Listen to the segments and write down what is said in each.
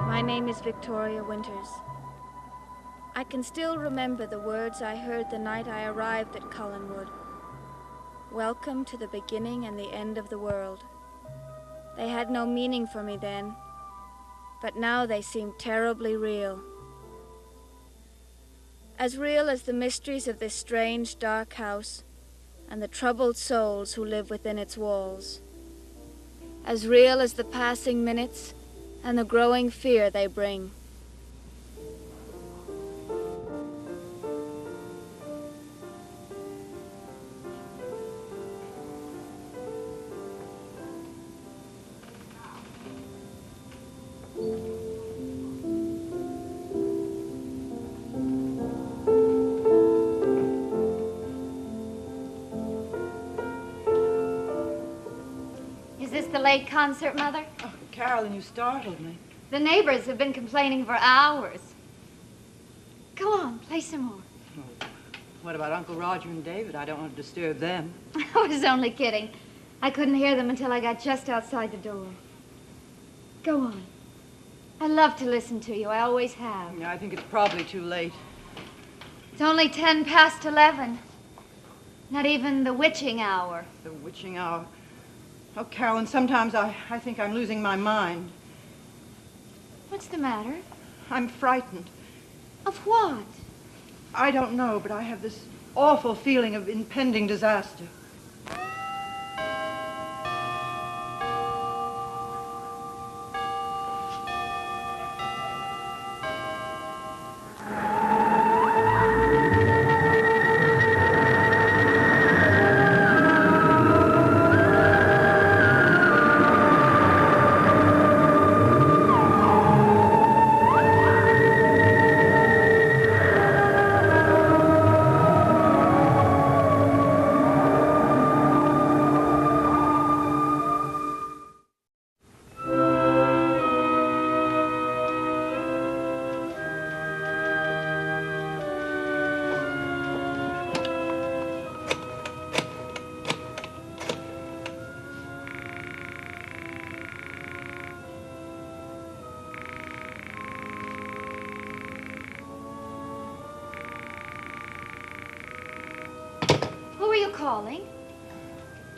My name is Victoria Winters. I can still remember the words I heard the night I arrived at Collinwood. Welcome to the beginning and the end of the world. They had no meaning for me then, but now they seem terribly real. As real as the mysteries of this strange, dark house and the troubled souls who live within its walls. As real as the passing minutes and the growing fear they bring. Late concert, Mother? Oh, Carolyn, you startled me. The neighbors have been complaining for hours. Go on, play some more. Oh, what about Uncle Roger and David? I don't want to disturb them. I was only kidding. I couldn't hear them until I got just outside the door. Go on. I love to listen to you. I always have. Yeah, I think it's probably too late. It's only 11:10. Not even the witching hour. The witching hour. Oh, Carolyn, sometimes I think I'm losing my mind. What's the matter? I'm frightened. Of what? I don't know, but I have this awful feeling of impending disaster. Calling?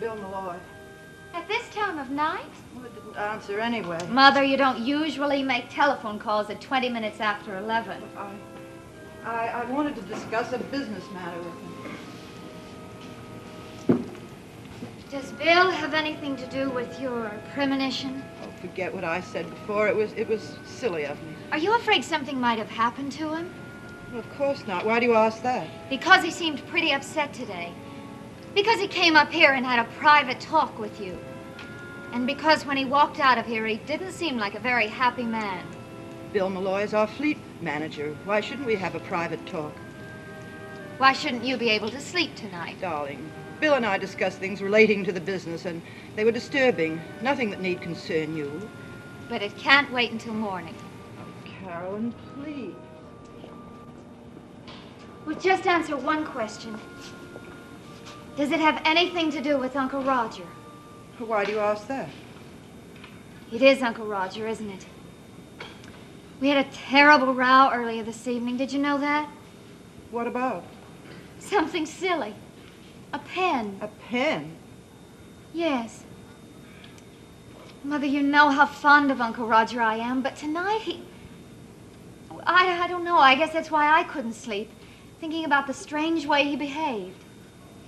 Bill Malloy. At this time of night? Well, it didn't answer anyway. Mother, you don't usually make telephone calls at 20 minutes after 11. I wanted to discuss a business matter with him. Does Bill have anything to do with your premonition? Oh, forget what I said before. It was silly of me. Are you afraid something might have happened to him? Well, of course not. Why do you ask that? Because he seemed pretty upset today. Because he came up here and had a private talk with you. And because when he walked out of here, he didn't seem like a very happy man. Bill Malloy is our fleet manager. Why shouldn't we have a private talk? Why shouldn't you be able to sleep tonight? Darling, Bill and I discussed things relating to the business, and they were disturbing. Nothing that need concern you. But it can't wait until morning. Oh, Carolyn, please. Well, just answer one question. Does it have anything to do with Uncle Roger? Why do you ask that? It is Uncle Roger, isn't it? We had a terrible row earlier this evening. Did you know that? What about? Something silly. A pen. A pen? Yes. Mother, you know how fond of Uncle Roger I am, but tonight he... I don't know. I guess that's why I couldn't sleep, thinking about the strange way he behaved.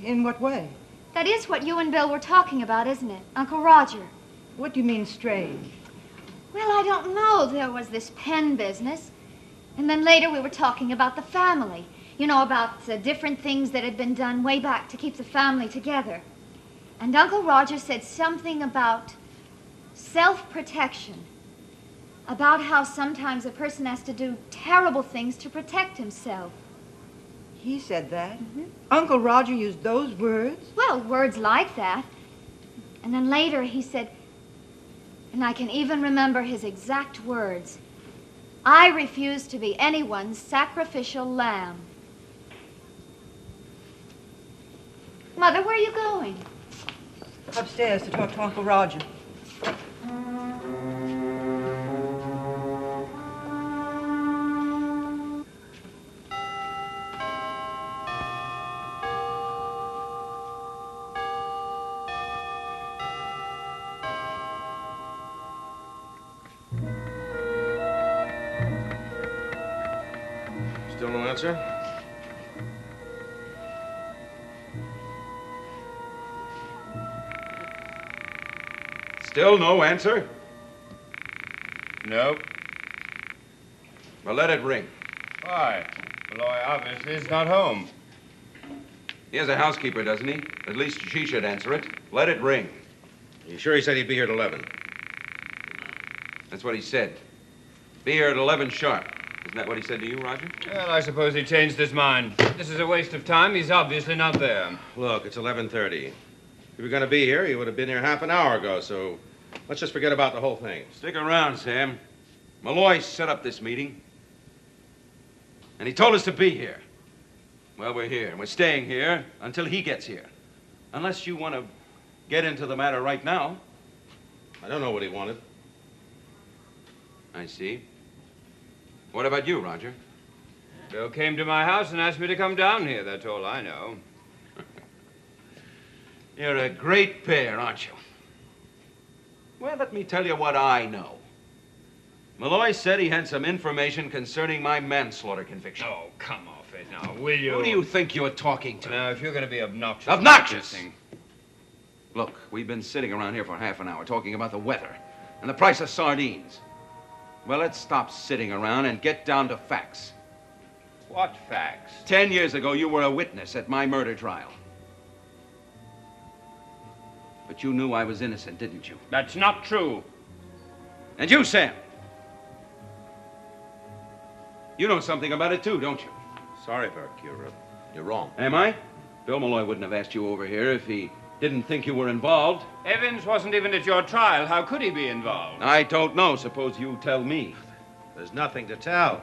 In what way? That is what you and Bill were talking about, isn't it? Uncle Roger. What do you mean, strange? Well, I don't know. There was this pen business. And then later we were talking about the family. You know, about different things that had been done way back to keep the family together. And Uncle Roger said something about self-protection. About how sometimes a person has to do terrible things to protect himself. He said that? Mm-hmm. Uncle Roger used those words? Well, words like that. And then later he said, and I can even remember his exact words, I refuse to be anyone's sacrificial lamb. Mother, where are you going? Upstairs to talk to Uncle Roger. Still no answer? Still no answer? No. Well, let it ring. Why? Malloy obviously is not home. He has a housekeeper, doesn't he? At least she should answer it. Let it ring. You sure he said he'd be here at 11? That's what he said. Be here at 11 sharp. Isn't that what he said to you, Roger? Well, I suppose he changed his mind. This is a waste of time. He's obviously not there. Look, it's 11:30. If you were going to be here, you would have been here half an hour ago, so let's just forget about the whole thing. Stick around, Sam. Malloy set up this meeting. And he told us to be here. Well, we're here, and we're staying here until he gets here. Unless you want to get into the matter right now. I don't know what he wanted. I see. What about you, Roger? Bill came to my house and asked me to come down here. That's all I know. You're a great pair, aren't you? Well, let me tell you what I know. Malloy said he had some information concerning my manslaughter conviction. Oh, come off it now, will you? Who do you think you're talking to? Now, if you're going to be obnoxious... Obnoxious? Look, we've been sitting around here for half an hour talking about the weather and the price of sardines. Well, let's stop sitting around and get down to facts. What facts? 10 years ago, you were a witness at my murder trial. But you knew I was innocent, didn't you? That's not true. And you, Sam? You know something about it, too, don't you? Sorry, Burke. You're wrong. Am I? Bill Malloy wouldn't have asked you over here if he didn't think you were involved. Evans wasn't even at your trial. How could he be involved? I don't know. Suppose you tell me. There's nothing to tell.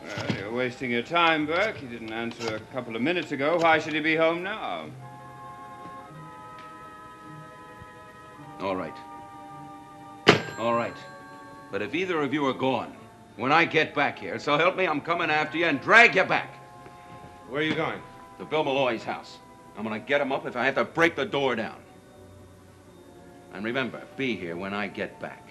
Well, you're wasting your time, Burke. He didn't answer a couple of minutes ago. Why should he be home now? All right. All right. But if either of you are gone, when I get back here, so help me, I'm coming after you and drag you back. Where are you going? To Bill Malloy's house. I'm gonna get him up if I have to break the door down. And remember, be here when I get back.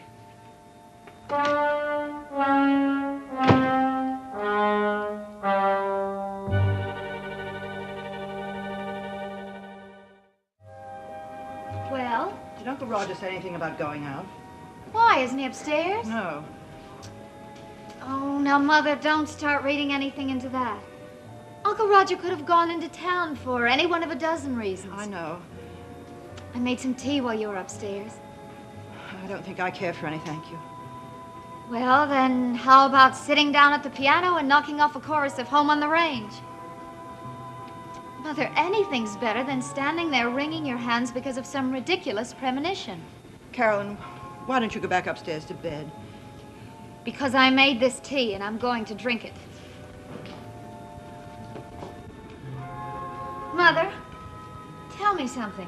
Well? Did Uncle Roger say anything about going out? Why? Isn't he upstairs? No. Oh, now, Mother, don't start reading anything into that. Uncle Roger could have gone into town for any one of a dozen reasons. I know. I made some tea while you were upstairs. I don't think I care for any, thank you. Well, then, how about sitting down at the piano and knocking off a chorus of Home on the Range? Mother, anything's better than standing there wringing your hands because of some ridiculous premonition. Carolyn, why don't you go back upstairs to bed? Because I made this tea and I'm going to drink it. Mother, tell me something.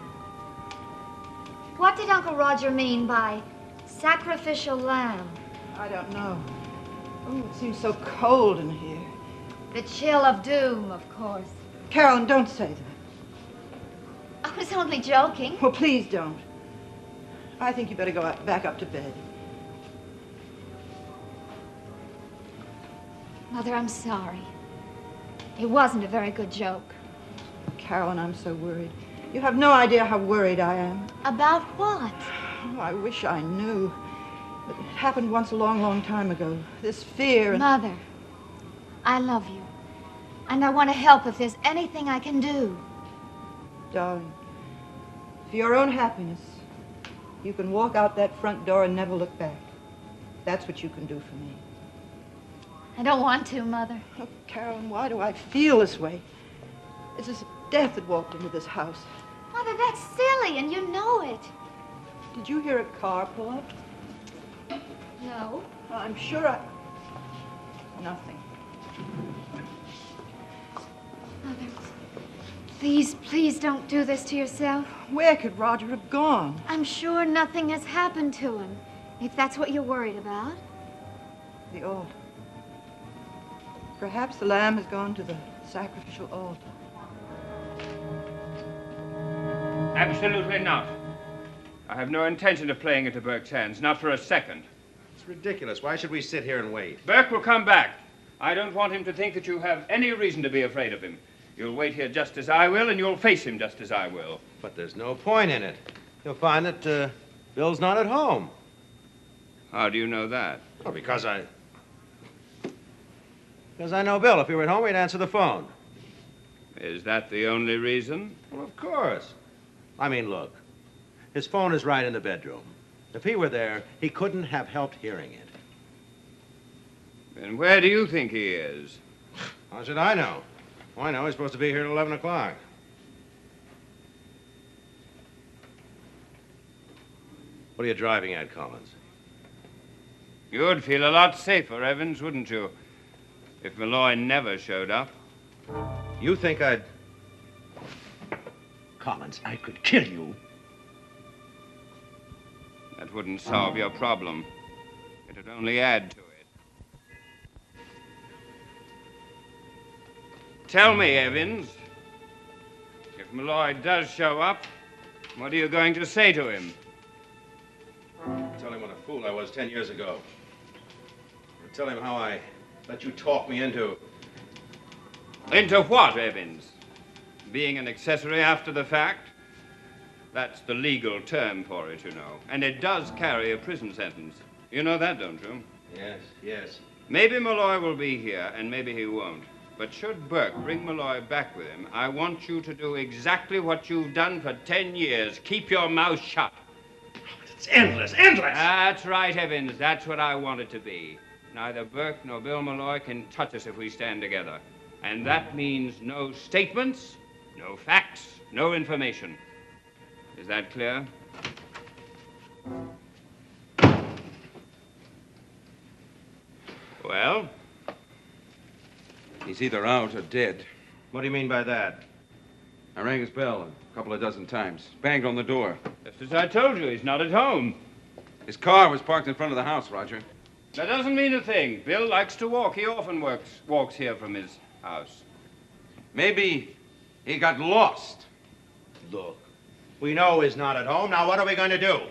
What did Uncle Roger mean by sacrificial lamb? I don't know. Oh, it seems so cold in here. The chill of doom, of course. Carolyn, don't say that. I was only joking. Well, please don't. I think you better go back up to bed. Mother, I'm sorry. It wasn't a very good joke. Carolyn, I'm so worried. You have no idea how worried I am. About what? Oh, I wish I knew. But it happened once a long, long time ago. This fear and... Mother, I love you. And I want to help if there's anything I can do. Darling, for your own happiness, you can walk out that front door and never look back. That's what you can do for me. I don't want to, Mother. Oh, Carolyn, why do I feel this way? It's as if death had walked into this house. Mother, that's silly, and you know it. Did you hear a car pull up? No. Well, I'm sure I... Nothing. Mother, please, please don't do this to yourself. Where could Roger have gone? I'm sure nothing has happened to him, if that's what you're worried about. The altar. Perhaps the lamb has gone to the sacrificial altar. Absolutely not. I have no intention of playing into Burke's hands, not for a second. It's ridiculous. Why should we sit here and wait? Burke will come back. I don't want him to think that you have any reason to be afraid of him. You'll wait here just as I will, and you'll face him just as I will. But there's no point in it. You'll find that Bill's not at home. How do you know that? Well, because I know Bill. If he were at home, he'd answer the phone. Is that the only reason? Well, of course. I mean, look. His phone is right in the bedroom. If he were there, he couldn't have helped hearing it. And where do you think he is? How should I know? Well, I know he's supposed to be here at 11 o'clock. What are you driving at, Collins? You'd feel a lot safer, Evans, wouldn't you? If Malloy never showed up. You think I'd... Collins, I could kill you. That wouldn't solve your problem. It'd only add to it. Tell me, Evans, if Malloy does show up, what are you going to say to him? Tell him what a fool I was 10 years ago. Or tell him how I let you talk me into... Into what, Evans? Being an accessory after the fact? That's the legal term for it, you know. And it does carry a prison sentence. You know that, don't you? Yes, yes. Maybe Malloy will be here, and maybe he won't. But should Burke bring Malloy back with him, I want you to do exactly what you've done for 10 years. Keep your mouth shut. It's endless, endless! That's right, Evans. That's what I want it to be. Neither Burke nor Bill Malloy can touch us if we stand together. And that means no statements, no facts, no information. Is that clear? Well? He's either out or dead. What do you mean by that? I rang his bell a couple of dozen times. Banged on the door. Just as I told you, he's not at home. His car was parked in front of the house, Roger. That doesn't mean a thing. Bill likes to walk. He often walks here from his house. Maybe he got lost. Look, we know he's not at home. Now, what are we going to do?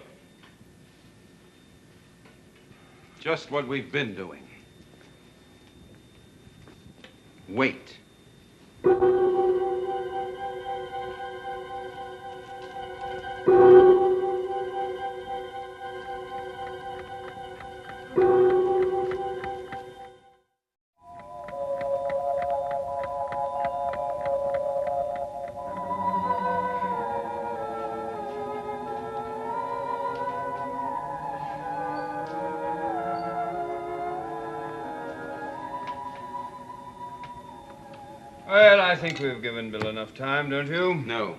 Just what we've been doing. Wait. Well, I think we've given Bill enough time, don't you? No.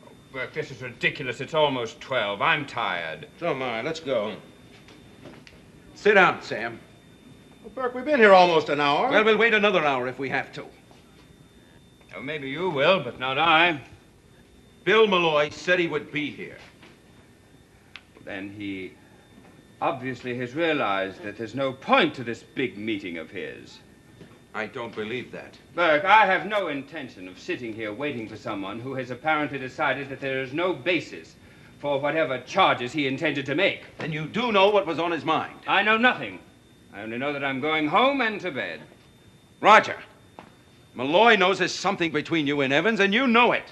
Oh, Burke, this is ridiculous. It's almost 12. I'm tired. So am I. Let's go. Sit down, Sam. Well, Burke, we've been here almost an hour. Well, we'll wait another hour if we have to. Oh, maybe you will, but not I. Bill Malloy said he would be here. Then he obviously has realized that there's no point to this big meeting of his. I don't believe that. Burke, I have no intention of sitting here waiting for someone who has apparently decided that there is no basis for whatever charges he intended to make. Then you do know what was on his mind. I know nothing. I only know that I'm going home and to bed. Roger, Malloy knows there's something between you and Evans, and you know it.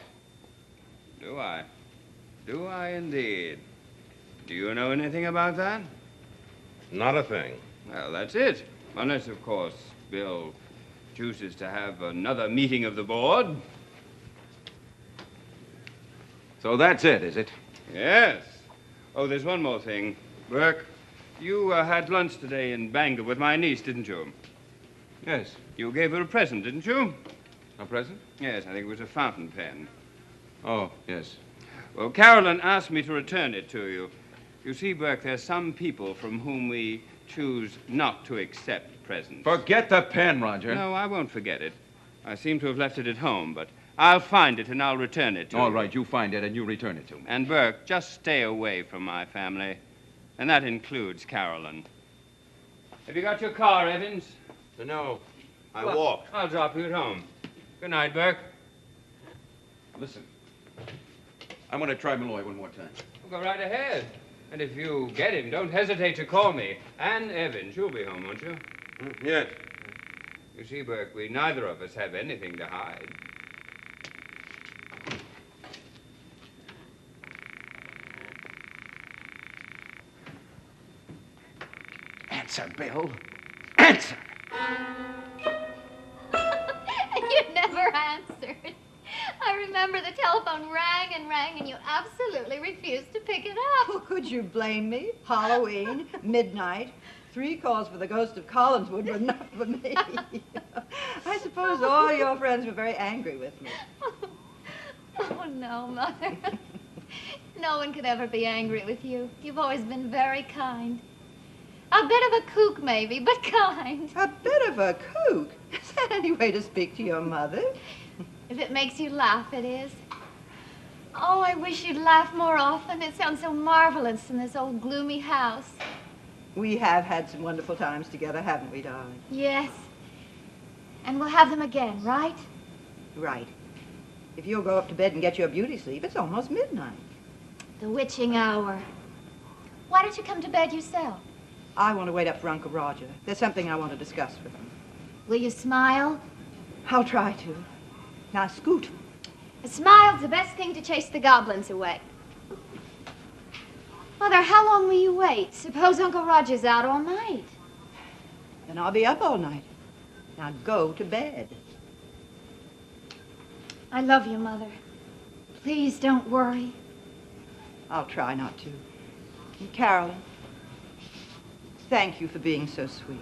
Do I? Do I indeed? Do you know anything about that? Not a thing. Well, that's it. Unless, of course, Bill chooses to have another meeting of the board. So that's it, is it? Yes. Oh, there's one more thing. Burke, you had lunch today in Bangor with my niece, didn't you? Yes. You gave her a present, didn't you? A present? Yes, I think it was a fountain pen. Oh, yes. Well, Carolyn asked me to return it to you. You see, Burke, there's some people from whom we choose not to accept presents. Forget the pen, Roger. No, I won't forget it. I seem to have left it at home, but I'll find it and I'll return it to you. All right, you find it and you return it to me. And Burke, just stay away from my family. And that includes Carolyn. Have you got your car, Evans? No, I Well, walk. I'll drop you at home. Good night, Burke. Listen, I'm going to try Malloy one more time. Go right ahead. And if you get him, don't hesitate to call me. Ann Evans, you'll be home, won't you? Yes. You see, Burke, we neither of us have anything to hide. Answer, Bill. Answer. You never answered. I remember the telephone rang and rang, and you absolutely refused to pick it up. Well, could you blame me? Halloween, midnight, 3 calls for the ghost of Collinswood were enough for me. I suppose all your friends were very angry with me. Oh, no, Mother. No one could ever be angry with you. You've always been very kind. A bit of a kook, maybe, but kind. A bit of a kook? Is that any way to speak to your mother? If it makes you laugh, it is. Oh, I wish you'd laugh more often. It sounds so marvelous in this old gloomy house. We have had some wonderful times together, haven't we, darling? Yes. And we'll have them again, right? Right. If you'll go up to bed and get your beauty sleep, it's almost midnight. The witching hour. Why don't you come to bed yourself? I want to wait up for Uncle Roger. There's something I want to discuss with him. Will you smile? I'll try to. Now, scoot. A smile's the best thing to chase the goblins away. Mother, how long will you wait? Suppose Uncle Roger's out all night. Then I'll be up all night. Now, go to bed. I love you, Mother. Please don't worry. I'll try not to. And Carolyn, thank you for being so sweet.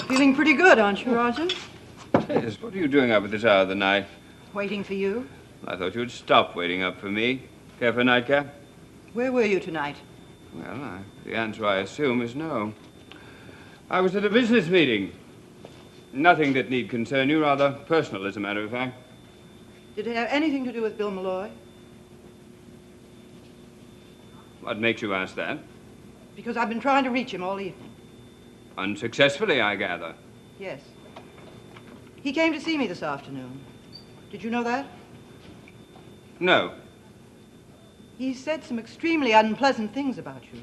Feeling pretty good, aren't you, Roger? Yes, what are you doing up at this hour of the night? Waiting for you. I thought you'd stop waiting up for me. Care for a nightcap? Where were you tonight? Well, the answer, I assume, is no. I was at a business meeting. Nothing that need concern you, rather personal, as a matter of fact. Did it have anything to do with Bill Malloy? What makes you ask that? Because I've been trying to reach him all evening. Unsuccessfully, I gather. Yes. He came to see me this afternoon. Did you know that? No. He said some extremely unpleasant things about you.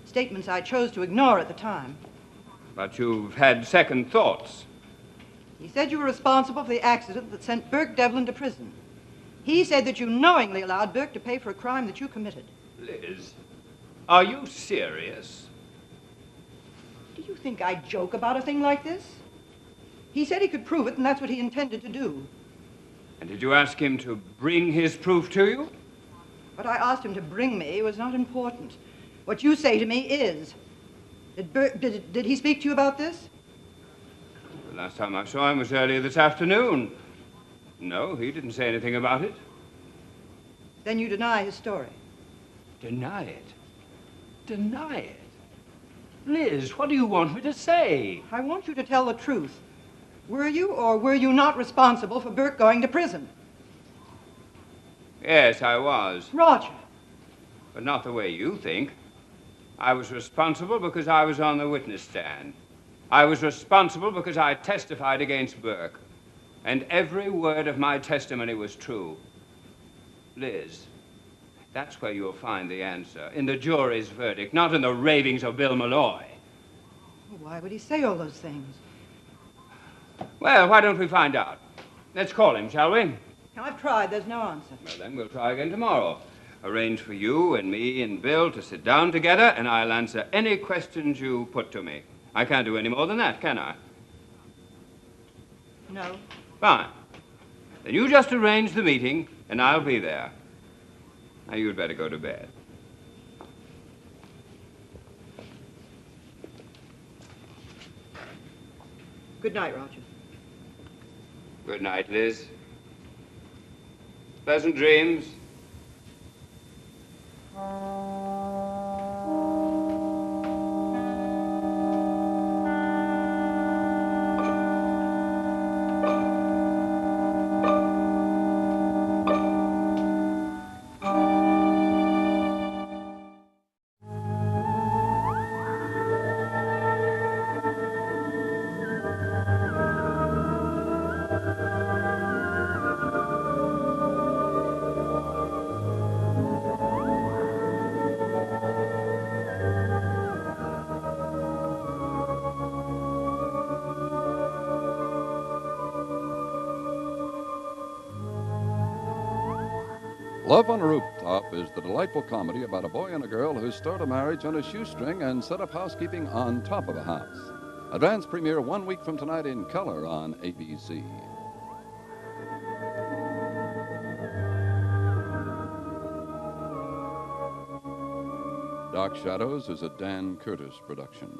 Statements I chose to ignore at the time. But you've had second thoughts. He said you were responsible for the accident that sent Burke Devlin to prison. He said that you knowingly allowed Burke to pay for a crime that you committed. Liz, are you serious? Do you think I joke about a thing like this? He said he could prove it, and that's what he intended to do. And did you ask him to bring his proof to you? What I asked him to bring me was not important. What you say to me is. Did he speak to you about this? The last time I saw him was earlier this afternoon. No, he didn't say anything about it. Then you deny his story. Deny it? Deny it? Liz, what do you want me to say? I want you to tell the truth. Were you or were you not responsible for Burke going to prison? Yes, I was. Roger. But not the way you think. I was responsible because I was on the witness stand. I was responsible because I testified against Burke. And every word of my testimony was true. Liz, that's where you'll find the answer. In the jury's verdict, not in the ravings of Bill Malloy. Why would he say all those things? Well, why don't we find out? Let's call him, shall we? Now, I've tried. There's no answer. Well, then we'll try again tomorrow. Arrange for you and me and Bill to sit down together, and I'll answer any questions you put to me. I can't do any more than that, can I? No. Fine. Then you just arrange the meeting, and I'll be there. Now, you'd better go to bed. Good night, Roger. Good night, Liz. Pleasant dreams. Love on a Rooftop is the delightful comedy about a boy and a girl who start a marriage on a shoestring and set up housekeeping on top of a house. Advance premiere 1 week from tonight in color on ABC. Dark Shadows is a Dan Curtis production.